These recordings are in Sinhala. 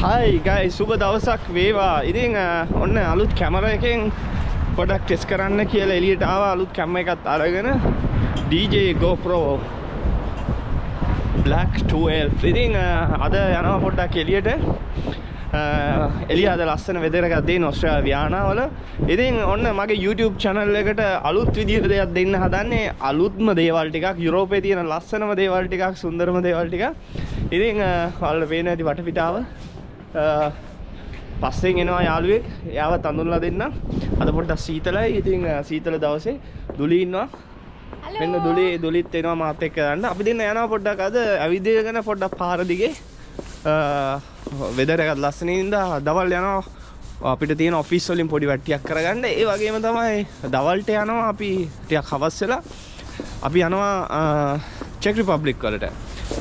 Hi guys, සුබ දවසක් වේවා. ඉතින් ඔන්න අලුත් කැමරා එකෙන් පොඩක් ටෙස්ට් කරන්න කියලා එළියට ආවා. අලුත් කැමරා එකක් අරගෙන DJ Gopro Black 12. ඉතින් අද යනවා පොඩ්ඩක් එළියට. එළිය අද ලස්සන වෙදර් එකක් දෙන ඕස්ට්‍රේලියා වියානාවල. ඉතින් ඔන්න මගේ YouTube channel එකට අලුත් විදිහට දෙයක් දෙන්න හදන්නේ. අලුත්ම දේවල් ටිකක්, යුරෝපයේ තියෙන ලස්සනම දේවල් ටිකක්, සුන්දරම දේවල් ටිකක්. ඉතින් ඔයාලට පේන ඇති වටපිටාව. පස්සෙන් එනවා යාළුවෙක්. එයාවත් අඳුන්ලා දෙන්න. අද පොඩ්ඩක් සීතලයි. ඉතින් සීතල දවසේ දුලි ඉන්නවා. මෙන්න දුලිත් එනවා මාත් එක්ක යන්න. අපි දෙන්න යනවා පොඩ්ඩක් අද ඇවිදගෙන පොඩ්ඩක් පාර දිගේ. වෙදර් එකත් ලස්සනින් ඉඳලා දවල් යනවා අපිට තියෙන ඔෆිස් වලින් පොඩි වැට්ටියක් කරගන්න. ඒ වගේම තමයි දවල්ට යනවා අපි ටිකක් හවස් වෙලා අපි යනවා චෙක් රිපබ්ලික් වලට.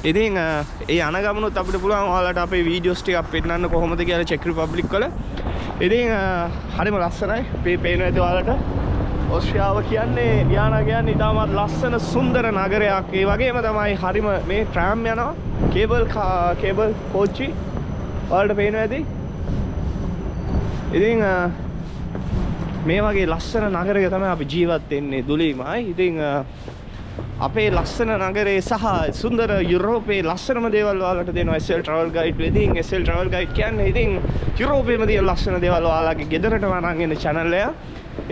ඉතින් ඒ යන ගමනොත් අපිට පුළුවන් ඔයාලට අපේ වීඩියෝස් ටිකක් පෙන්නන්න කොහොමද කියලා චෙක් රිපබ්ලික් වල. ඉතින් හරිම ලස්සනයි. පේනවා ඇති ඔයාලට. ඕස්ට්‍රේලියාව කියන්නේ වියානා කියන්නේ ඉතාමත් ලස්සන සුන්දර නගරයක්. ඒ වගේම තමයි හරිම මේ ට්‍රෑම් යනවා. කේබල් කෝච්චි ඔයාලට පේනවා ඇති. ඉතින් මේ වගේ ලස්සන නගරයක තමයි අපි ජීවත් වෙන්නේ දුලීමයි. ඉතින් අපේ ලස්සන නගරේ සහ සුන්දර යුරෝපයේ ලස්සනම දේවල් ඔයාලට දෙනවා SL travel guide වෙදින්. SL travel guide කියන්නේ ඉතින් යුරෝපයේම තියෙන ලස්සන දේවල් ඔයාලගේ ගෙදරටම අරන් එන channel එක.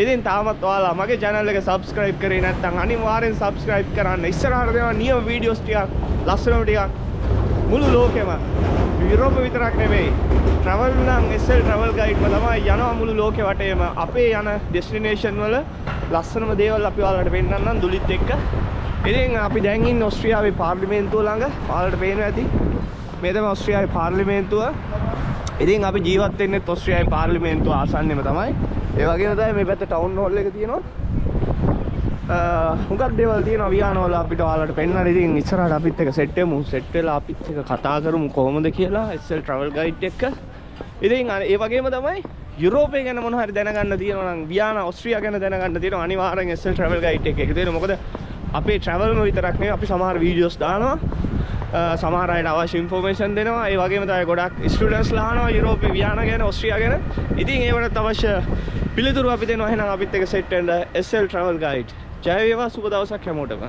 ඉතින් තාමත් ඔයාලා මගේ channel එක subscribe කරේ නැත්නම් අනිවාර්යෙන් subscribe කරන්න. ඉස්සරහට දෙනවා නියම වීඩියෝස් ටිකක්, ලස්සනම ටිකක් මුළු ලෝකෙම. යුරෝප විතරක් නෙමෙයි. travel නම් SL travel guide වල තමයි යනවා මුළු ලෝකෙ වටේම. අපේ යන destination වල ලස්සනම දේවල් අපි ඔයාලට පෙන්නන්නම් දුලිත් එක්ක. ඉතින් අපි දැන් ඉන්නේ ඕස්ට්‍රේලියාවේ පාර්ලිමේන්තුව ළඟ. ඔයාලට පේනවා ඇති. මේ තමයි ඕස්ට්‍රේලියාවේ පාර්ලිමේන්තුව. ඉතින් අපි ජීවත් වෙන්නේ ඕස්ට්‍රේලියාවේ පාර්ලිමේන්තුව ආසන්නෙම තමයි. ඒ වගේම තමයි මේ පැත්තේ ටවුන් හෝල් එක තියෙනවා. හුඟක් දේවල් තියෙනවා වියානවල අපිට ඔයාලට පෙන්නන්න. ඉතින් ඉස්සරහට අපිත් එක්ක සෙට් වෙමු. සෙට් වෙලා අපිත් එක්ක කතා කරමු කොහොමද කියලා SL travel guide එක්ක. ඉතින් ඒ වගේම තමයි යුරෝපය ගැන මොනවා හරි දැනගන්න තියෙනවා නම් වියානා ඕස්ට්‍රේලියා ගැන දැනගන්න තියෙනවා අනිවාර්යෙන් SL travel guide එක එකතු වෙන්න. මොකද අපේ travelම විතරක් නෙවෙයි අපි සමහර වීඩියෝස් දානවා. සමහර අයට අවශ්‍ය ඉන්ෆෝමේෂන් දෙනවා. ඒ වගේම තමයි ගොඩක් ස්ටුඩන්ට්ස් ලානවා යුරෝපේ වියානා ගැන, ඕස්ට්‍රේලියා ගැන. ඉතින් ඒවට අවශ්‍ය පිළිතුරු අපි දෙනවා. එහෙනම් අපිත් එක්ක සෙට් වෙන්න SL travel guide. ජය වේවා, සුබ දවසක් හැමෝටම.